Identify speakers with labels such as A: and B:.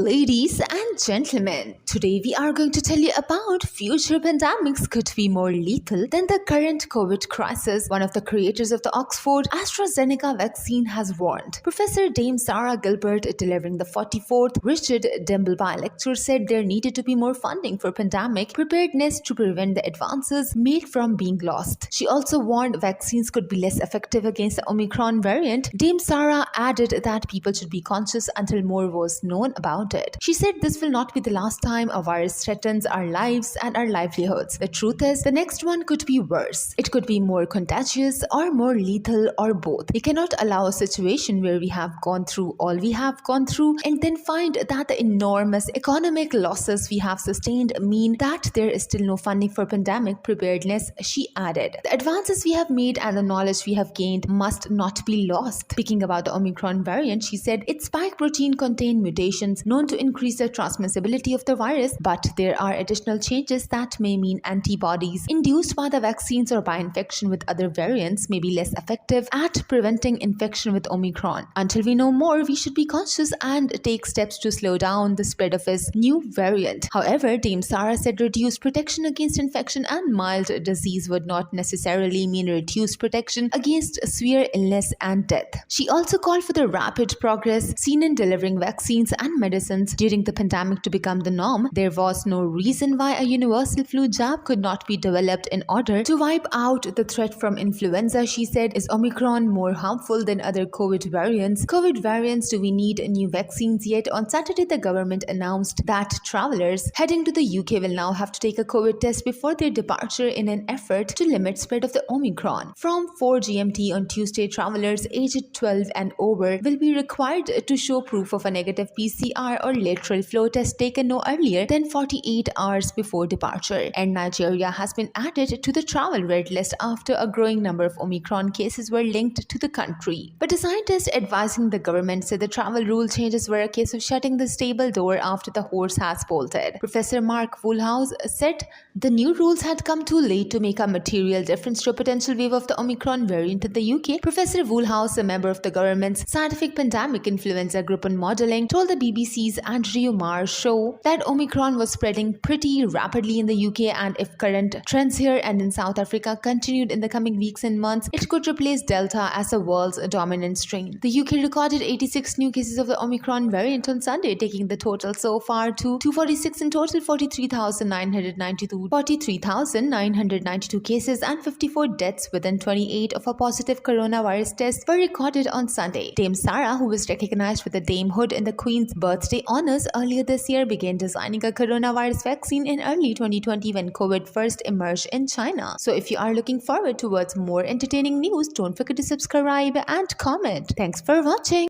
A: ladies and gentlemen, today we are going to tell you about future pandemics could be more lethal than the current COVID crisis. One of the creators of the Oxford-AstraZeneca vaccine has warned. Professor Dame Sarah Gilbert, delivering the 44th Richard Dimbleby Lecture, said there needed to be more funding for pandemic preparedness to prevent the advances made from being lost. She also warned vaccines could be less effective against the Omicron variant. Dame Sarah added that people should be conscious until more was known about it. She said this will not be the last time a virus threatens our lives and our livelihoods. The truth is, the next one could be worse. It could be more contagious or more lethal or both. We cannot allow a situation where we have gone through all we have gone through and then find that the enormous economic losses we have sustained mean that there is still no funding for pandemic preparedness, she added. The advances we have made and the knowledge we have gained must not be lost. Speaking about the Omicron variant, she said its spike protein contained mutations known to increase the transmissibility of the virus, but there are additional changes that may mean antibodies induced by the vaccines or by infection with other variants may be less effective at preventing infection with Omicron. Until we know more, we should be cautious and take steps to slow down the spread of this new variant. However, Dame Sarah said reduced protection against infection and mild disease would not necessarily mean reduced protection against severe illness and death. She also called for the rapid progress seen in delivering vaccines and medicines during the pandemic to become the norm. There was no reason why a universal flu jab could not be developed in order to wipe out the threat from influenza, she said. Is Omicron more harmful than other COVID variants? Do we need new vaccines yet? On Saturday, the government announced that travelers heading to the UK will now have to take a COVID test before their departure in an effort to limit spread of the Omicron. From 4 GMT on Tuesday, travelers aged 12 and over will be required to show proof of a negative PCR or lateral flow test taken no earlier than 48 hours before departure. And Nigeria has been added to the travel red list after a growing number of Omicron cases were linked to the country. But a scientist advising the government said the travel rule changes were a case of shutting the stable door after the horse has bolted. Professor Mark Woolhouse said the new rules had come too late to make a material difference to a potential wave of the Omicron variant in the UK. Professor Woolhouse, a member of the government's scientific pandemic influenza group on modelling, told the BBC's Andrew Marr show that Omicron was spreading pretty rapidly in the UK, and if current trends here and in South Africa continued in the coming weeks and months, it could replace Delta as the world's dominant strain. The UK recorded 86 new cases of the Omicron variant on Sunday, taking the total so far to 246 in total. 43,992 cases and 54 deaths within 28 of a positive coronavirus test were recorded on Sunday. Dame Sarah, who was recognized with the damehood in the Queen's birthday honors earlier this year, began designing a coronavirus vaccine in early 2020 when COVID first emerged in China. So if you are looking forward towards more entertaining news, don't forget to subscribe and comment. Thanks for watching.